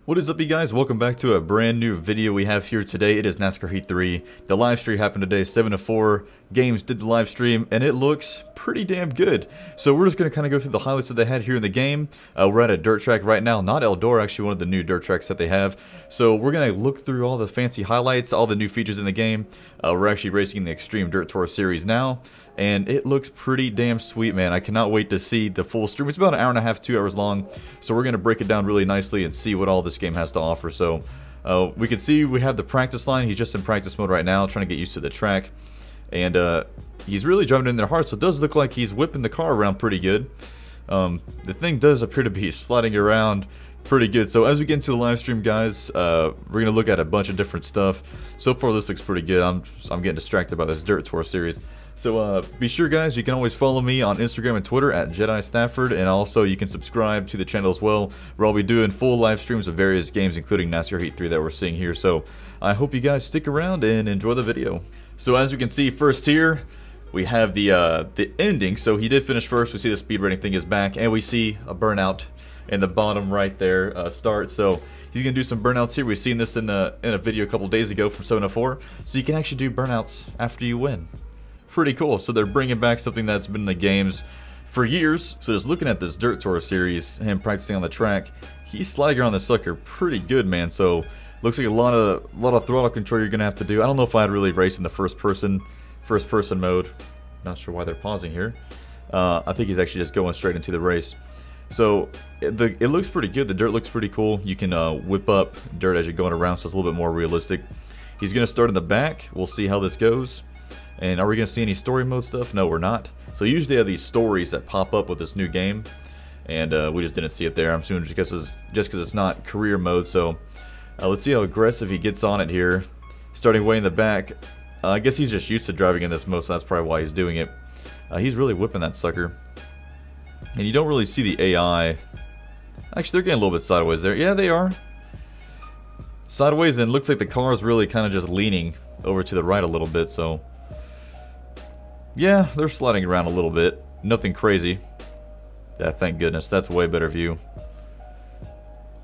What is up, you guys? Welcome back to a brand new video we have here today. It is Nascar Heat 3. The live stream happened today, 7 to 4. Games did the live stream, and it looks pretty damn good. So we're just going to kind of go through the highlights that they had here in the game. We're at a dirt track right now, not Eldora, actually one of the new dirt tracks that they have. So we're going to look through all the fancy highlights, all the new features in the game. We're actually racing in the Extreme Dirt Tour series now, and it looks pretty damn sweet, man. I cannot wait to see the full stream. It's about an hour and a half, 2 hours long, so we're going to break it down really nicely and see what all this game has to offer. So we can see we have the practice line. He's just in practice mode right now, trying to get used to the track, and he's really driving in there hard, so it does look like he's whipping the car around pretty good. The thing does appear to be sliding around pretty good. So as we get into the live stream, guys, we're gonna look at a bunch of different stuff. So far this looks pretty good. I'm getting distracted by this dirt tour series. So be sure, guys, you can always follow me on Instagram and Twitter at Jedi Stafford, and also you can subscribe to the channel as well, where I'll be doing full live streams of various games, including Nascar Heat 3 that we're seeing here. So I hope you guys stick around and enjoy the video. So as we can see, first here we have the ending. So he did finish first. We see the speed rating thing is back, and we see a burnout in the bottom right there, start. So he's gonna do some burnouts here. We've seen this in a video a couple days ago from 7 to 4. So you can actually do burnouts after you win. Pretty cool. So they're bringing back something that's been in the games for years. So just looking at this dirt tour series, him practicing on the track, he's sliding around the sucker pretty good, man. So looks like a lot of throttle control you're gonna have to do. I don't know if I'd really race in the first person mode. Not sure why they're pausing here. I think he's actually just going straight into the race. So it looks pretty good. The dirt looks pretty cool. You can whip up dirt as you're going around, so it's a little bit more realistic. He's going to start in the back. We'll see how this goes. And are we going to see any story mode stuff? No, we're not. So usually they have these stories that pop up with this new game, and we just didn't see it there. I'm assuming just because it's not career mode. So let's see how aggressive he gets on it here. Starting way in the back. I guess he's just used to driving in this mode, so that's probably why he's doing it. He's really whipping that sucker. And you don't really see the AI. Actually, they're getting a little bit sideways there. Yeah, they are. Sideways, and looks like the car is really kind of just leaning over to the right a little bit, so yeah, they're sliding around a little bit. Nothing crazy. Yeah, thank goodness. That's way better view.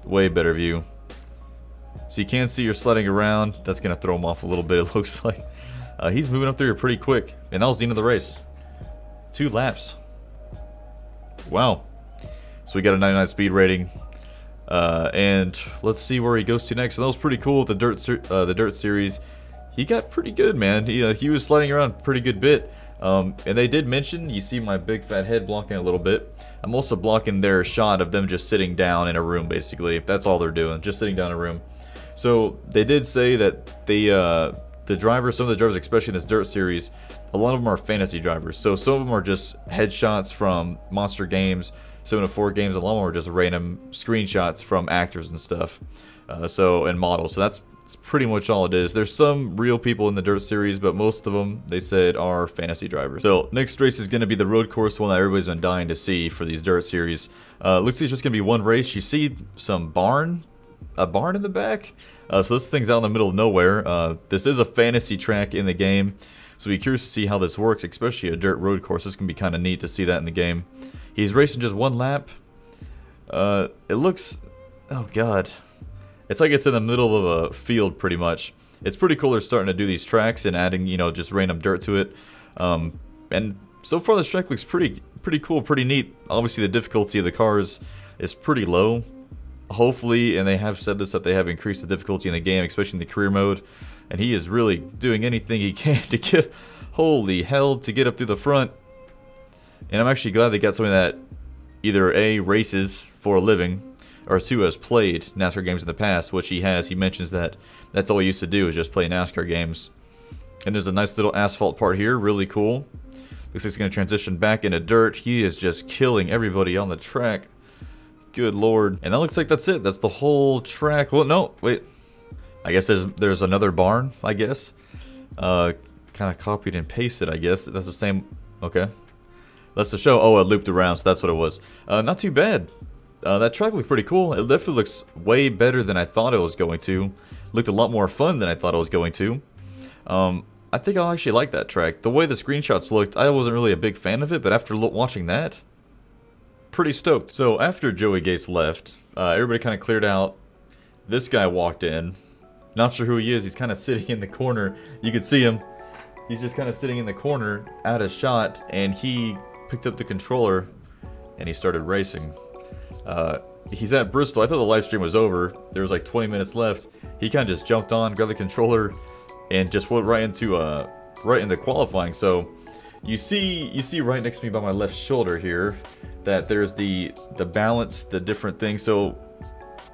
Way better view. So you can see you're sliding around. That's going to throw him off a little bit, it looks like. He's moving up there pretty quick. And that was the end of the race. 2 laps. Wow. So we got a 99 speed rating. And let's see where he goes to next. So that was pretty cool with the dirt series. He got pretty good, man. He was sliding around a pretty good bit. And they did mention, you see my big fat head blocking a little bit. I'm also blocking their shot of them just sitting down in a room, basically. That's all they're doing, just sitting down in a room. So they did say that the drivers, some of the drivers, especially in this dirt series, a lot of them are fantasy drivers. So some of them are just headshots from monster games, 7 to 4 games. A lot of them are just random screenshots from actors and stuff, and models. So that's pretty much all it is. There's some real people in the dirt series, but most of them, they said, are fantasy drivers. So next race is going to be the road course, one that everybody's been dying to see for these dirt series. Looks like it's just going to be one race. You see some a barn in the back. So this thing's out in the middle of nowhere. This is a fantasy track in the game, so be curious to see how this works, especially a dirt road course. This can be kind of neat to see that in the game. He's racing just 1 lap. It looks, oh god, it's like it's in the middle of a field pretty much. It's pretty cool they're starting to do these tracks and adding, just random dirt to it. And so far this track looks pretty cool, pretty neat. Obviously the difficulty of the cars is pretty low. Hopefully, and they have said this, that they have increased the difficulty in the game, especially in the career mode. And he is really doing anything he can to get, holy hell, to get up through the front. And I'm actually glad they got something that either A, races for a living, or 2, has played NASCAR games in the past, which he has. He mentions that that's all he used to do, is just play NASCAR games. And there's a nice little asphalt part here, really cool. Looks like he's going to transition back into dirt. He is just killing everybody on the track. Good lord. And that looks like that's it. That's the whole track. Well, no, wait. I guess there's another barn, I guess. Kind of copied and pasted, I guess. That's the same. Okay. That's the show. Oh, it looped around, so that's what it was. Not too bad. That track looked pretty cool. It definitely looks way better than I thought it was going to. Looked a lot more fun than I thought it was going to. I think I'll actually like that track. The way the screenshots looked, I wasn't really a big fan of it, but after watching that, pretty stoked. So after Joey Gates left, everybody kind of cleared out. this guy walked in. Not sure who he is. He's kind of sitting in the corner. You can see him. He's just kind of sitting in the corner at a shot, and he picked up the controller and he started racing. He's at Bristol. I thought the live stream was over. There was like 20 minutes left. He kind of just jumped on, grabbed the controller, and just went right into qualifying. So you see right next to me by my left shoulder here that there's the balance, the different things. So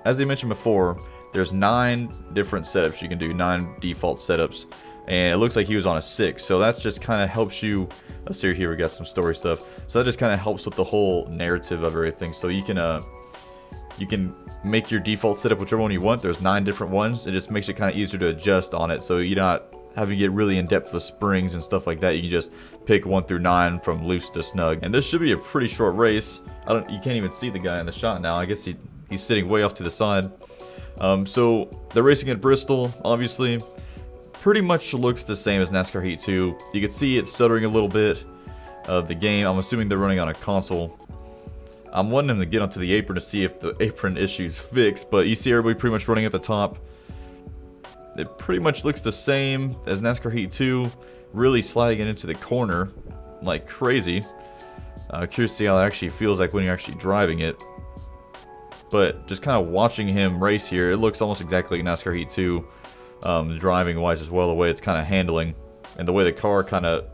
as I mentioned before, there's 9 different setups you can do, 9 default setups, and it looks like he was on a 6. So that's just kind of helps you. Let's see here, we got some story stuff. So that just kind of helps with the whole narrative of everything. So you can make your default setup whichever one you want. There's 9 different ones. It just makes it kind of easier to adjust on it. So you're not having to get really in depth with springs and stuff like that. You can just pick 1 through 9 from loose to snug. And this should be a pretty short race. You can't even see the guy in the shot now. I guess he's sitting way off to the side. So they're racing at Bristol, obviously. Pretty much looks the same as NASCAR Heat 2. You can see it stuttering a little bit of the game. I'm assuming they're running on a console. I'm wanting them to get onto the apron to see if the apron issue's fixed, but you see everybody pretty much running at the top. It pretty much looks the same as NASCAR Heat 2, really sliding it into the corner like crazy. Curious to see how it actually feels like when you're actually driving it. But just kind of watching him race here, it looks almost exactly like NASCAR Heat 2, driving wise as well, the way it's kind of handling and the way the car kind of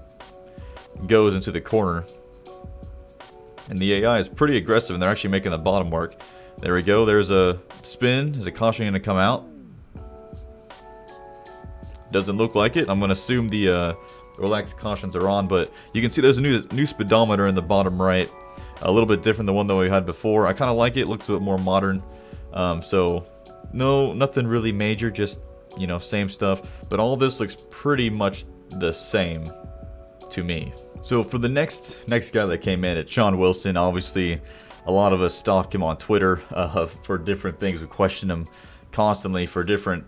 goes into the corner. And the AI is pretty aggressive, and they're actually making the bottom mark. There we go, there's a spin. Is a caution going to come out? Doesn't look like it. I'm going to assume the relaxed cautions are on, but you can see there's a new speedometer in the bottom right. A little bit different than the one that we had before. I kind of like it. It looks a bit more modern. So nothing really major, just, you know, same stuff. But all this looks pretty much the same to me. So for the next guy that came in, it's Sean Wilson. Obviously, a lot of us stalk him on Twitter for different things. We question him constantly for different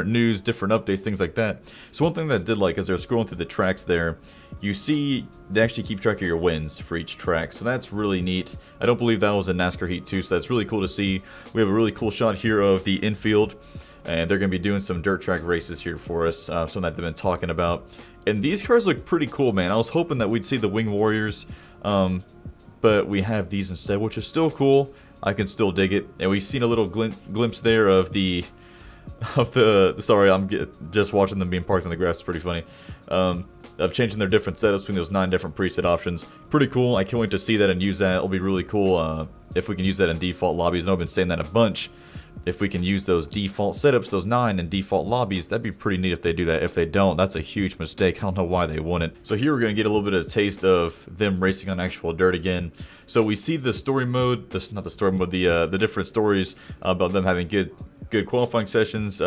news, different updates, things like that. So one thing that I did like, as they're scrolling through the tracks there, you see they actually keep track of your wins for each track. So that's really neat. I don't believe that was in NASCAR Heat 2, so that's really cool to see. We have a really cool shot here of the infield, and they're going to be doing some dirt track races here for us, something that they've been talking about. And these cars look pretty cool, man. I was hoping that we'd see the Wing Warriors, but we have these instead, which is still cool. I can still dig it. And we've seen a little glimpse there of the sorry, I'm just watching them being parked on the grass. It's pretty funny. Of changing their different setups between those 9 different preset options. Pretty cool. I can't wait to see that and use that. It'll be really cool if we can use that in default lobbies. I know I've been saying that a bunch. If we can use those default setups, those 9 in default lobbies, that'd be pretty neat if they do that. If they don't, that's a huge mistake. I don't know why they wouldn't. So here we're going to get a little bit of a taste of them racing on actual dirt again. So we see the story mode, not the story mode, the different stories about them having good qualifying sessions,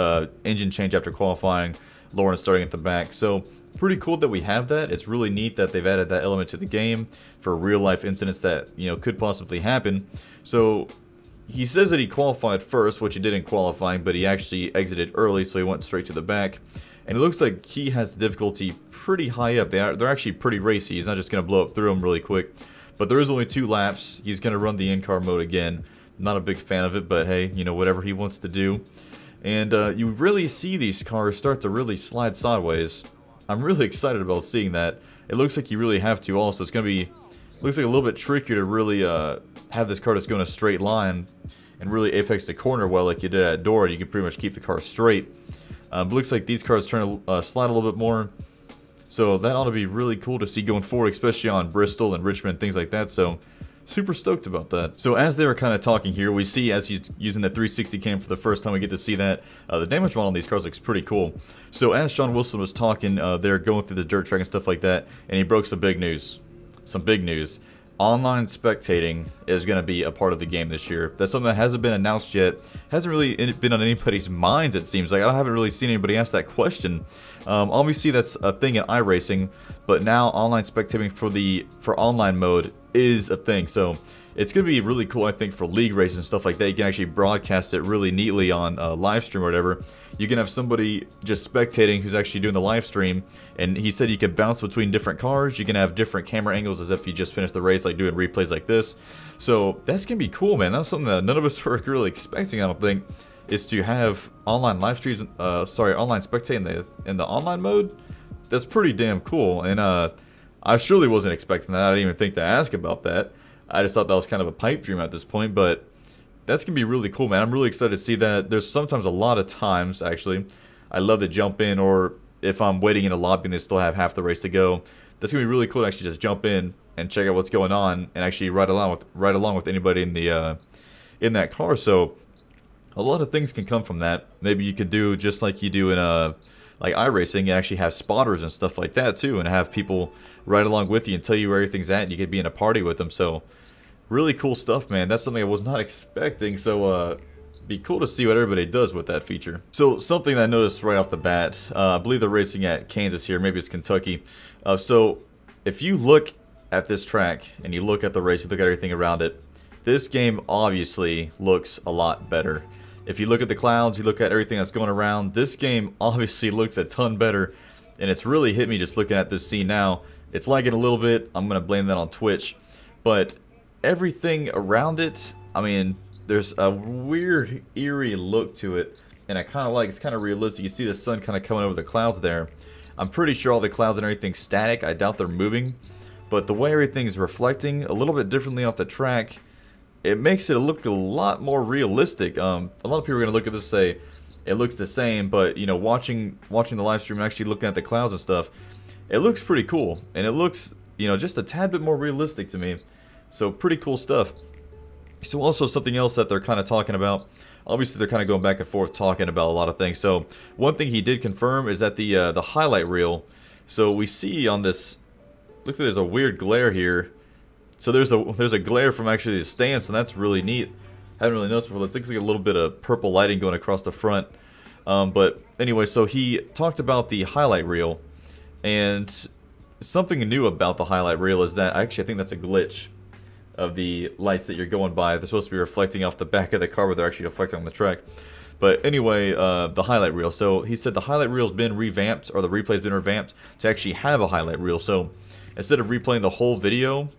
engine change after qualifying, Lauren starting at the back. So pretty cool that we have that. It's really neat that they've added that element to the game for real life incidents that, you know, could possibly happen. So he says that he qualified first, which he did in qualifying, but he actually exited early, so he went straight to the back. And it looks like he has the difficulty pretty high up. They're actually pretty racy. He's not just going to blow up through them really quick. But there is only 2 laps. He's going to run the in-car mode again. Not a big fan of it, but hey, you know, whatever he wants to do. And you really see these cars start to really slide sideways. I'm really excited about seeing that. It looks like you really have to also. It's going to be, looks like a little bit trickier to really have this car just go in a straight line and really apex the corner well like you did at Dora. You can pretty much keep the car straight. But looks like these cars trying to slide a little bit more. So that ought to be really cool to see going forward, especially on Bristol and Richmond, things like that. So super stoked about that. So as they were kind of talking here, we see as he's using the 360 cam for the first time, we get to see that the damage model on these cars looks pretty cool. So as Sean Wilson was talking, they're going through the dirt track and stuff like that, and he broke some big news. Some big news. Online spectating is going to be a part of the game this year. That's something that hasn't been announced yet. Hasn't really been on anybody's minds, it seems like. I haven't really seen anybody ask that question. Obviously, that's a thing in iRacing, but now online spectating for online mode is a thing. So it's going to be really cool, I think, for league races and stuff like that. You can actually broadcast it really neatly on live stream or whatever. You can have somebody just spectating who's actually doing the live stream, and he said you could bounce between different cars. You can have different camera angles as if you just finished the race, like doing replays like this. So that's going to be cool, man. That's something that none of us were really expecting, I don't think. is to have online live streams, online spectating in the online mode. That's pretty damn cool, and I surely wasn't expecting that. I didn't even think to ask about that. I just thought that was kind of a pipe dream at this point, but that's gonna be really cool, man. I'm really excited to see that. There's sometimes a lot of times, actually, I love to jump in, or if I'm waiting in a lobby and they still have half the race to go, that's gonna be really cool to actually just jump in and check out what's going on and actually ride along with anybody in the in that car. So a lot of things can come from that. Maybe you could do just like you do in like iRacing, and actually have spotters and stuff like that too, and have people ride along with you and tell you where everything's at, and you could be in a party with them. So really cool stuff, man. That's something I was not expecting. So be cool to see what everybody does with that feature. So something that I noticed right off the bat, I believe they're racing at Kansas here, maybe it's Kentucky. So if you look at this track and you look at the race, you look at everything around it, this game obviously looks a lot better. If you look at the clouds, you look at everything that's going around, this game obviously looks a ton better, and it's really hit me just looking at this scene now. It's lagging a little bit. I'm going to blame that on Twitch, but everything around it, I mean, there's a weird, eerie look to it, and I kind of like, it's kind of realistic. You see the sun kind of coming over the clouds there. I'm pretty sure all the clouds and everything's static. I doubt they're moving, but the way everything's reflecting a little bit differently off the track, it makes it look a lot more realistic. A lot of people are going to look at this and say it looks the same, but you know, watching the live stream and actually looking at the clouds and stuff, it looks pretty cool, and it looks, you know, just a tad bit more realistic to me. So pretty cool stuff. So also something else that they're kind of talking about, obviously they're kind of going back and forth talking about a lot of things. So one thing he did confirm is that the highlight reel, so we see on this, looks like there's a weird glare here. So there's a glare from actually the stance, and that's really neat. Haven't really noticed before. It looks like a little bit of purple lighting going across the front. But anyway, so he talked about the highlight reel, and something new about the highlight reel is that actually I think that's a glitch of the lights that you're going by. They're supposed to be reflecting off the back of the car, but they're actually reflecting on the track. But anyway, the highlight reel. So he said the highlight reel's been revamped, or the replay's been revamped to actually have a highlight reel. So instead of replaying the whole video,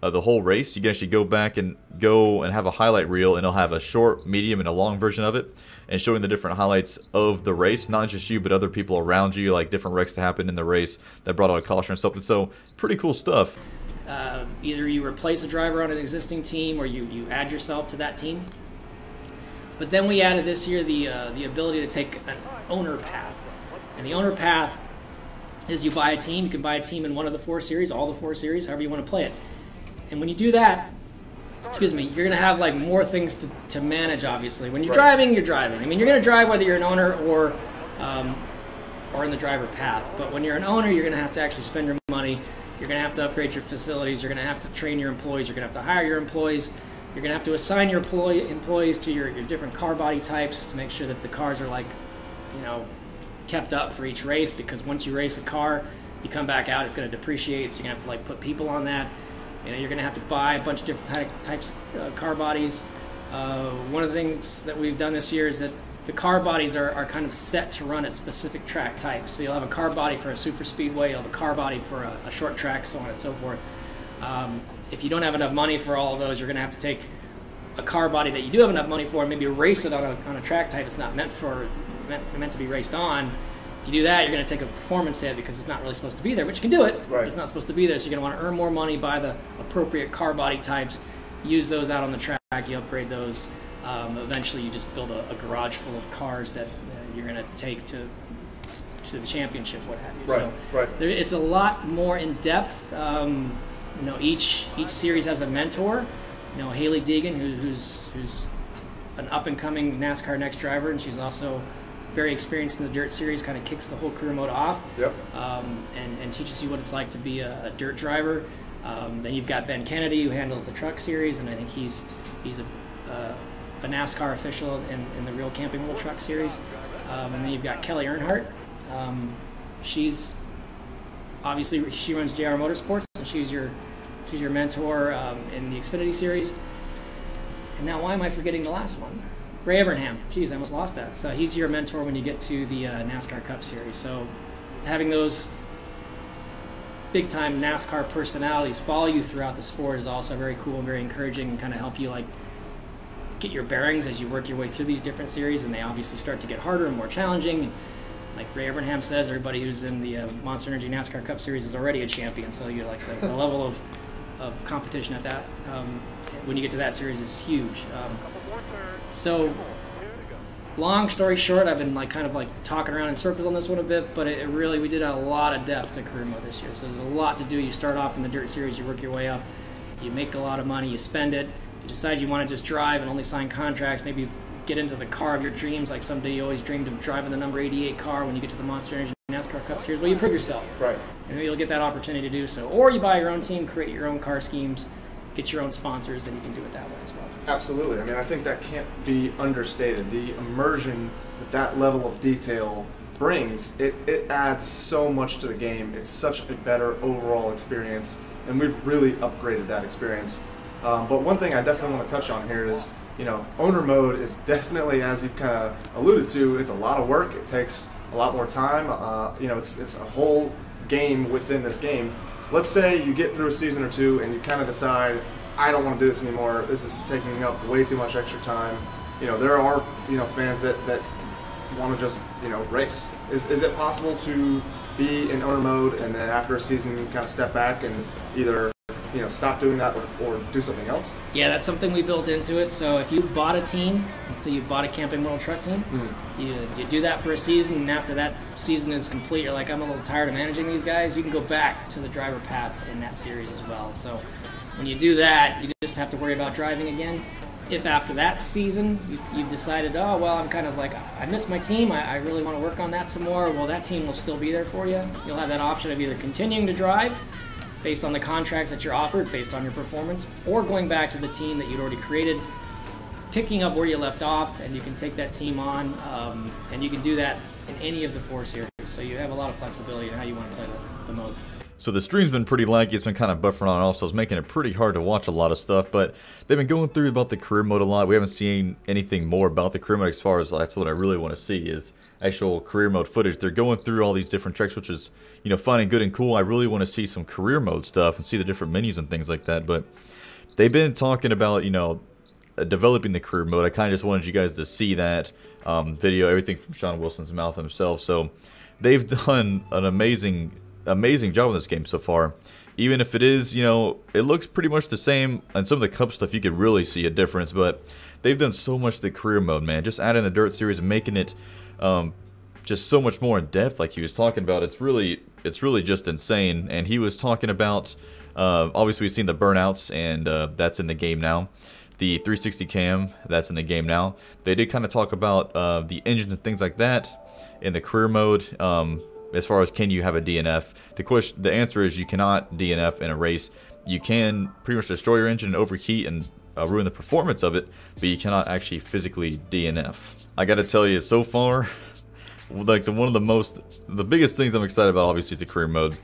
the whole race, you can actually go back and have a highlight reel, and it'll have a short, medium, and a long version of it, and showing the different highlights of the race, not just you, but other people around you, like different wrecks that happened in the race that brought out a caution or something. So pretty cool stuff. Either you replace a driver on an existing team, or you add yourself to that team. But then we added this year the ability to take an owner path, and the owner path is you buy a team. You can buy a team in one of the 4 series, all the 4 series, however you want to play it. And when you do that, excuse me, you're going to have like more things to manage, obviously. When you're driving, you're driving. I mean, you're going to drive whether you're an owner or in the driver path. But when you're an owner, you're going to have to actually spend your money. You're going to have to upgrade your facilities. You're going to have to train your employees. You're going to have to hire your employees. You're going to have to assign your employees to your different car body types to make sure that the cars are, like, you know, kept up for each race, because once you race a car, you come back out, it's going to depreciate, so you're going to have to, like, put people on that. You know, you're going to have to buy a bunch of different types of car bodies. One of the things that we've done this year is that the car bodies are kind of set to run at specific track types. So you'll have a car body for a super speedway, you'll have a car body for a short track, so on and so forth. If you don't have enough money for all of those, you're going to have to take a car body that you do have enough money for and maybe race it on a track type it's not meant to be raced on. If you do that, you're going to take a performance hit because it's not really supposed to be there, but you can do it. Right. It's not supposed to be there, so you're going to want to earn more money, buy the appropriate car body types, use those out on the track, you upgrade those. Eventually, you just build a garage full of cars that you're going to take to the championship, what have you. Right, so right. It's a lot more in depth. You know, each series has a mentor. You know, Haley Deegan, who's an up-and-coming NASCAR Next driver, and she's also very experienced in the dirt series, kind of kicks the whole career mode off. Yep. And teaches you what it's like to be a dirt driver. Then you've got Ben Kennedy, who handles the truck series, and I think he's a NASCAR official in the Real Camping World Truck series. And then you've got Kelly Earnhardt. She's obviously, she runs JR Motorsports, and she's your mentor in the Xfinity series. And now why am I forgetting the last one? Ray Evernham. Jeez, I almost lost that. So he's your mentor when you get to the NASCAR Cup Series. So having those big-time NASCAR personalities follow you throughout the sport is also very cool and very encouraging, and kind of help you, like, get your bearings as you work your way through these different series, and they obviously start to get harder and more challenging. And like Ray Abraham says, everybody who's in the Monster Energy NASCAR Cup Series is already a champion. So you're like the level of competition at that when you get to that series is huge. So long story short, I've been kind of talking around in circles on this one a bit, but it really, we did a lot of depth to career mode this year. So there's a lot to do. You start off in the dirt series, you work your way up, you make a lot of money, you spend it, you decide you want to just drive and only sign contracts, maybe get into the car of your dreams, like someday you always dreamed of driving the number 88 car when you get to the Monster Energy NASCAR Cup Series. Well, you prove yourself. Right. And maybe you'll get that opportunity to do so. Or you buy your own team, create your own car schemes, get your own sponsors, and you can do it that way as well. Absolutely. I mean, I think that can't be understated. The immersion that level of detail brings, it adds so much to the game. It's such a better overall experience, and we've really upgraded that experience. But one thing I definitely want to touch on here is, owner mode is definitely, as you've kind of alluded to, it's a lot of work. It takes a lot more time. It's a whole game within this game. Let's say you get through a season or two and you kind of decide, I don't want to do this anymore. This is taking up way too much extra time. There are fans that want to just race. Is it possible to be in owner mode and then after a season kind of step back and either stop doing that or do something else? Yeah, that's something we built into it. So if you bought a team, let's say you bought a Camping World Truck team, you do that for a season, and after that season is complete, you're like, I'm a little tired of managing these guys, you can go back to the driver path in that series as well. So when you do that, you just have to worry about driving again. If after that season you've decided, oh, well, I'm kind of like, I miss my team, I really want to work on that some more, well, that team will still be there for you. You'll have that option of either continuing to drive based on the contracts that you're offered, based on your performance, or going back to the team that you'd already created, picking up where you left off, and you can take that team on, and you can do that in any of the 4 series. So you have a lot of flexibility in how you want to play the mode. So the stream's been pretty laggy, it's been kind of buffering on and off, so it's making it pretty hard to watch a lot of stuff, but they've been going through about the career mode a lot. We haven't seen anything more about the career mode as far as that's what I really want to see is actual career mode footage. They're going through all these different tracks, which is, fun and good and cool. I really want to see some career mode stuff and see the different menus and things like that, but they've been talking about, developing the career mode. I kind of just wanted you guys to see that video, everything from Sean Wilson's mouth himself. So they've done an amazing job in this game so far. Even if it is, it looks pretty much the same. And some of the cup stuff, you could really see a difference. But they've done so much to the career mode, man. Just adding the dirt series and making it just so much more in depth, like he was talking about. It's really just insane. And he was talking about, obviously we've seen the burnouts, and that's in the game now. The 360 cam, that's in the game now. They did kind of talk about the engines and things like that in the career mode. As far as can you have a DNF, the answer is you cannot DNF in a race. You can pretty much destroy your engine and overheat and ruin the performance of it, but you cannot actually physically DNF. I gotta tell you, so far, like one of the biggest things I'm excited about obviously is the career mode.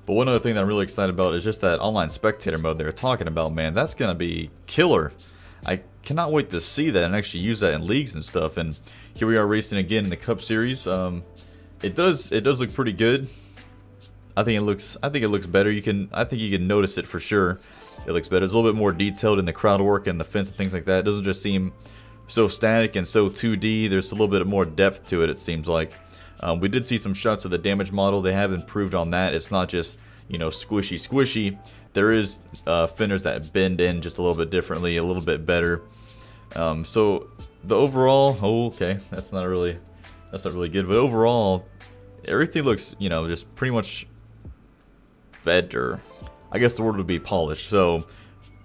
But one other thing that I'm really excited about is just that online spectator mode they were talking about, man. That's gonna be killer. I cannot wait to see that and actually use that in leagues and stuff. And here we are racing again in the Cup Series. It does look pretty good. I think it looks better. I think you can notice it for sure. It looks better. It's a little bit more detailed in the crowd work and the fence and things like that. It doesn't just seem so static and so 2D. There's a little bit more depth to it, it seems like. We did see some shots of the damage model. They have improved on that. It's not just, squishy. There is fenders that bend in just a little bit differently, a little bit better. So the overall, okay, that's not really good. But overall, everything looks, just pretty much better. I guess the word would be polished. So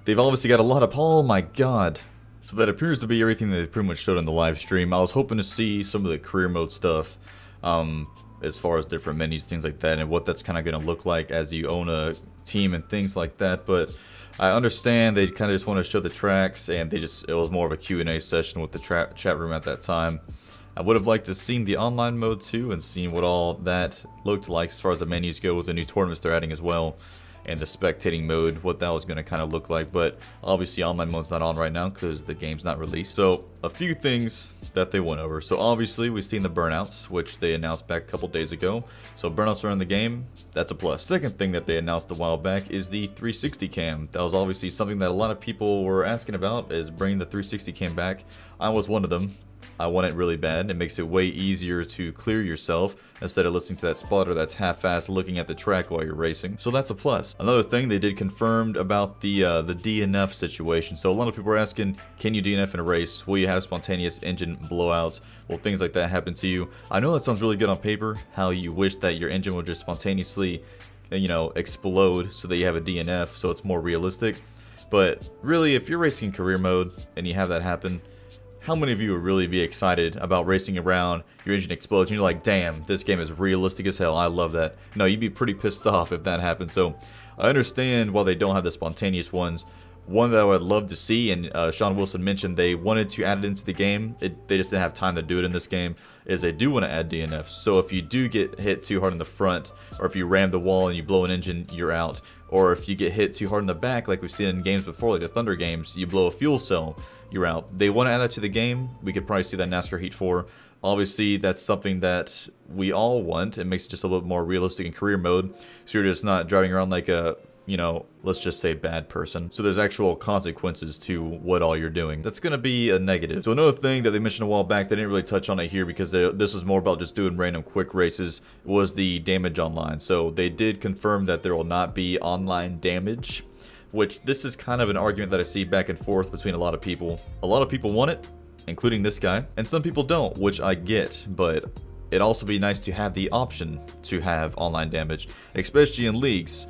they've obviously got a lot of, oh my god. So that appears to be everything that they pretty much showed in the live stream. I was hoping to see some of the career mode stuff, as far as different menus, things like that, and what that's kind of going to look like as you own a team and things like that. But I understand they kind of just want to show the tracks, and it was more of a Q&A session with the chat room at that time. I would have liked to have seen the online mode too and seen what all that looked like as far as the menus go with the new tournaments they're adding as well. and the spectating mode, what that was going to kind of look like. But obviously online mode's not on right now because the game's not released. So a few things that they went over. So obviously we've seen the burnouts, which they announced back a couple days ago. So burnouts are in the game, that's a plus. Second thing that they announced a while back is the 360 cam. That was obviously something that a lot of people were asking about, is bringing the 360 cam back. I was one of them. I want it really bad. It makes it way easier to clear yourself instead of listening to that spotter that's half-assed looking at the track while you're racing. So that's a plus. Another thing they did confirmed about the DNF situation. So a lot of people are asking, can you DNF in a race? Will you have spontaneous engine blowouts? Will things like that happen to you? I know that sounds really good on paper, how you wish that your engine would just spontaneously, you know, explode so that you have a DNF, so it's more realistic. But really, if you're racing career mode and you have that happen, how many of you would really be excited about racing around, your engine explodes, and you're like, damn, this game is realistic as hell, I love that. No, you'd be pretty pissed off if that happened. So I understand why they don't have the spontaneous ones. One that I would love to see, and Sean Wilson mentioned they wanted to add it into the game, they just didn't have time to do it in this game, is they do want to add DNFs. So if you do get hit too hard in the front, or if you ram the wall and you blow an engine, you're out. Or if you get hit too hard in the back, like we've seen in games before, like the Thunder games, you blow a fuel cell, you're out. They want to add that to the game. We could probably see that in NASCAR Heat 4. Obviously, that's something that we all want. It makes it just a little bit more realistic in career mode, so you're just not driving around like a, you know, let's just say bad person. So there's actual consequences to what all you're doing. That's going to be a negative. So another thing that they mentioned a while back, they didn't really touch on it here because this is more about just doing random quick races, was the damage online. So they did confirm that there will not be online damage, which this is kind of an argument that I see back and forth between a lot of people. A lot of people want it, including this guy, and some people don't, which I get, but it'd also be nice to have the option to have online damage, especially in leagues.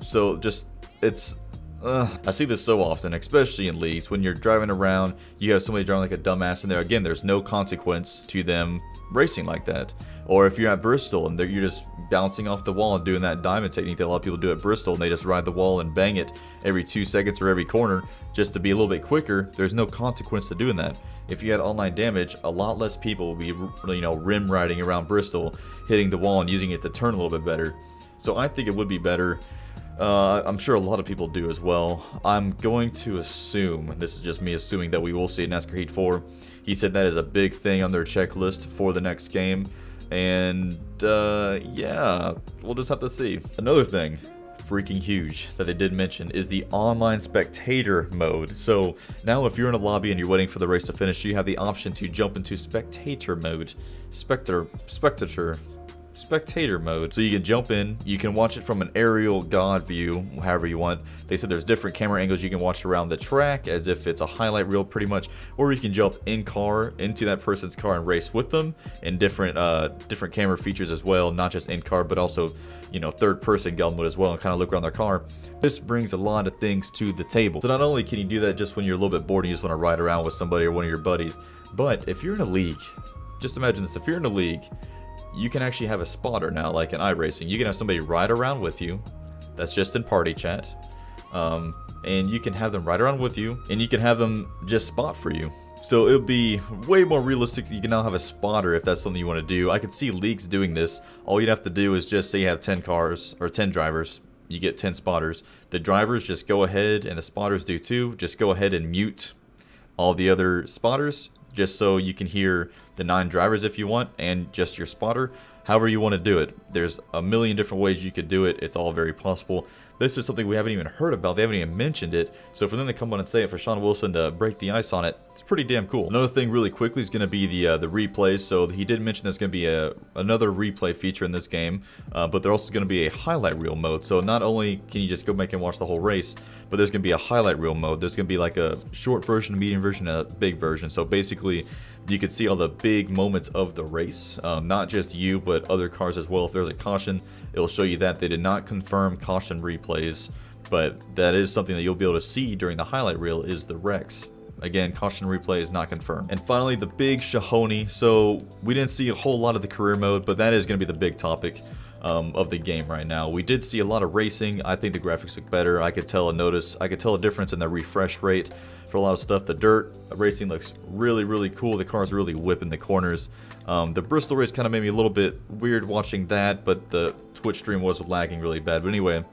So just, it's, I see this so often, especially in leagues, when you're driving around, you have somebody driving like a dumbass in there. Again, there's no consequence to them racing like that. Or if you're at Bristol and you're just bouncing off the wall and doing that diamond technique that a lot of people do at Bristol, and they just ride the wall and bang it every 2 seconds or every corner just to be a little bit quicker, there's no consequence to doing that. If you had online damage, a lot less people will be, you know, rim riding around Bristol, hitting the wall and using it to turn a little bit better. So I think it would be better. I'm sure a lot of people do as well. I'm going to assume, this is just me assuming, that we will see NASCAR Heat 4. He said that is a big thing on their checklist for the next game. And yeah, we'll just have to see. Another thing, freaking huge, that they did mention is the online spectator mode. So now if you're in a lobby and you're waiting for the race to finish, you have the option to jump into spectator mode. Spectator mode. So you can jump in, you can watch it from an aerial god view, however you want. They said there's different camera angles you can watch around the track as if it's a highlight reel pretty much, or you can jump in car into that person's car and race with them, and different camera features as well, not just in car but also, you know, third person gun mode as well, and kind of look around their car. This brings a lot of things to the table. So not only can you do that just when you're a little bit bored and you just want to ride around with somebody or one of your buddies, but if you're in a league, just imagine this, if you're in a league, you can actually have a spotter now, like in iRacing. You can have somebody ride around with you, that's just in party chat, and you can have them ride around with you, and you can have them just spot for you. So it'll be way more realistic. You can now have a spotter if that's something you want to do. I could see leagues doing this. All you'd have to do is just say you have 10 cars, or 10 drivers, you get 10 spotters. The drivers just go ahead, and the spotters do too, just go ahead and mute all the other spotters, just so you can hear the 9 drivers if you want, and just your spotter, however you want to do it. There's a million different ways you could do it. It's all very possible. This is something we haven't even heard about. They haven't even mentioned it. So for them to come on and say it, for Sean Wilson to break the ice on it, it's pretty damn cool. Another thing really quickly is going to be the replays. So he did mention there's going to be another replay feature in this game, but there's also going to be a highlight reel mode. So not only can you just go back and watch the whole race, but there's going to be a highlight reel mode. There's going to be like a short version, a medium version, and a big version. So basically, you could see all the big moments of the race, not just you, but other cars as well. If there's a caution, it'll show you that. They did not confirm caution replays, but that is something that you'll be able to see during the highlight reel, is the wrecks. Again, caution replay is not confirmed. And finally, the big Shahoni. So we didn't see a whole lot of the career mode, but that is going to be the big topic of the game right now. We did see a lot of racing. I think the graphics look better. I could tell a difference in the refresh rate for a lot of stuff. The dirt racing looks really cool. The car's really whipping the corners. The Bristol race kind of made me a little bit weird watching that, but the Twitch stream was lagging really bad. But anyway,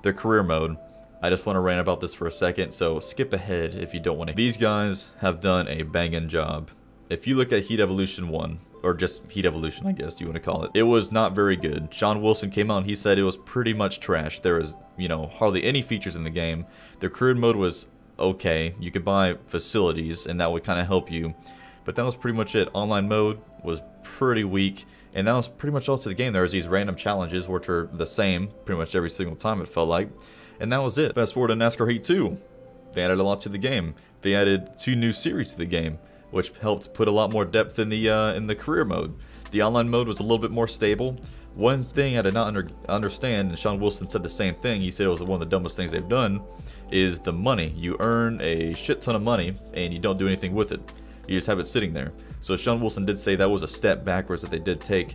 their career mode. I just want to rant about this for a second, so skip ahead if you don't want to. These guys have done a banging job. If you look at Heat Evolution 1, or just Heat Evolution, I guess you want to call it, it was not very good. Sean Wilson came out and he said it was pretty much trash. There was, you know, hardly any features in the game. Their career mode was okay. You could buy facilities, and that would kind of help you. But that was pretty much it. Online mode was pretty weak, and that was pretty much all to the game. There was these random challenges, which are the same pretty much every single time, it felt like. And that was it. Fast forward to NASCAR Heat 2. They added a lot to the game. They added 2 new series to the game, which helped put a lot more depth in the career mode. The online mode was a little bit more stable. One thing I did not understand, and Sean Wilson said the same thing, he said it was one of the dumbest things they've done, is the money. You earn a shit ton of money, and you don't do anything with it. You just have it sitting there. So Sean Wilson did say that was a step backwards that they did take,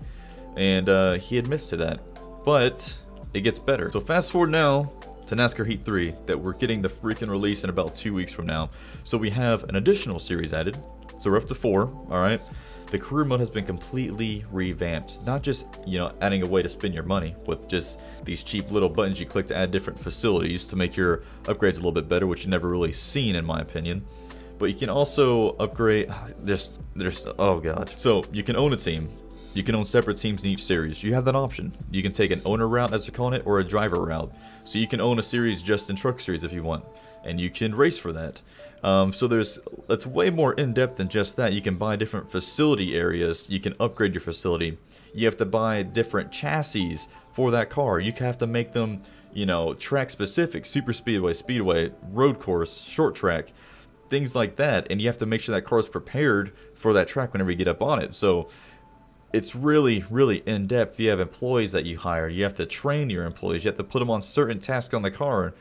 and he admits to that. But it gets better. So fast forward now to NASCAR Heat 3, that we're getting the freaking release in about 2 weeks from now. So we have an additional series added. So we're up to 4, alright? The career mode has been completely revamped. Not just, you know, adding a way to spend your money with just these cheap little buttons you click to add different facilities to make your upgrades a little bit better, which you've never really seen in my opinion. But you can also upgrade, there's oh god. So you can own a team. You can own separate teams in each series. You have that option. You can take an owner route, as they're calling it, or a driver route. So you can own a series just in Truck Series if you want, and you can race for that. So it's way more in-depth than just that. You can buy different facility areas. You can upgrade your facility. You have to buy different chassis for that car. You have to make them, you know, track specific, super speedway, road course, short track, things like that. And you have to make sure that car is prepared for that track whenever you get up on it. So it's really, really in-depth. You have employees that you hire. You have to train your employees. You have to put them on certain tasks on the car.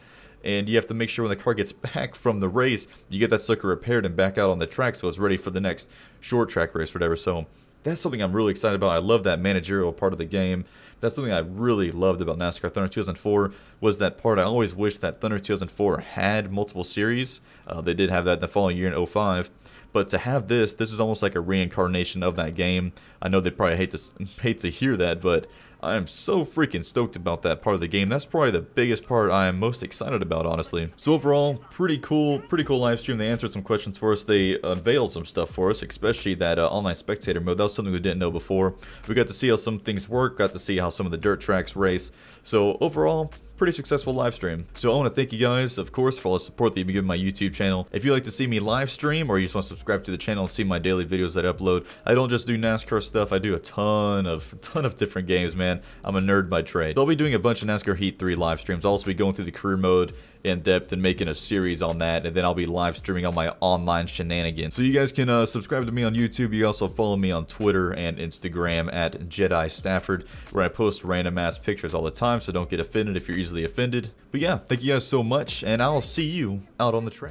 And you have to make sure when the car gets back from the race, you get that sucker repaired and back out on the track so it's ready for the next short track race or whatever. So that's something I'm really excited about. I love that managerial part of the game. That's something I really loved about NASCAR Thunder 2004 was that part. I always wished that Thunder 2004 had multiple series. They did have that in the following year in 05. But to have this is almost like a reincarnation of that game. I know they probably hate to hear that, but I am so freaking stoked about that part of the game. That's probably the biggest part I am most excited about, honestly. So overall, pretty cool live stream. They answered some questions for us. They unveiled some stuff for us, especially that online spectator mode. That was something we didn't know before. We got to see how some things work, got to see how some of the dirt tracks race. So overall, pretty successful live stream. So I want to thank you guys, of course, for all the support that you've been giving my YouTube channel. If you'd like to see me live stream, or you just want to subscribe to the channel and see my daily videos that I upload, I don't just do NASCAR stuff. I do a ton of different games, man. I'm a nerd by trade. So I'll be doing a bunch of NASCAR Heat 3 live streams. I'll also be going through the career mode in depth and making a series on that, and then I'll be live streaming on my online shenanigans. So you guys can subscribe to me on YouTube. You also follow me on Twitter and Instagram at Jedi Stafford, where I post random ass pictures all the time, so don't get offended if you're easily offended. But yeah, thank you guys so much, and I'll see you out on the track.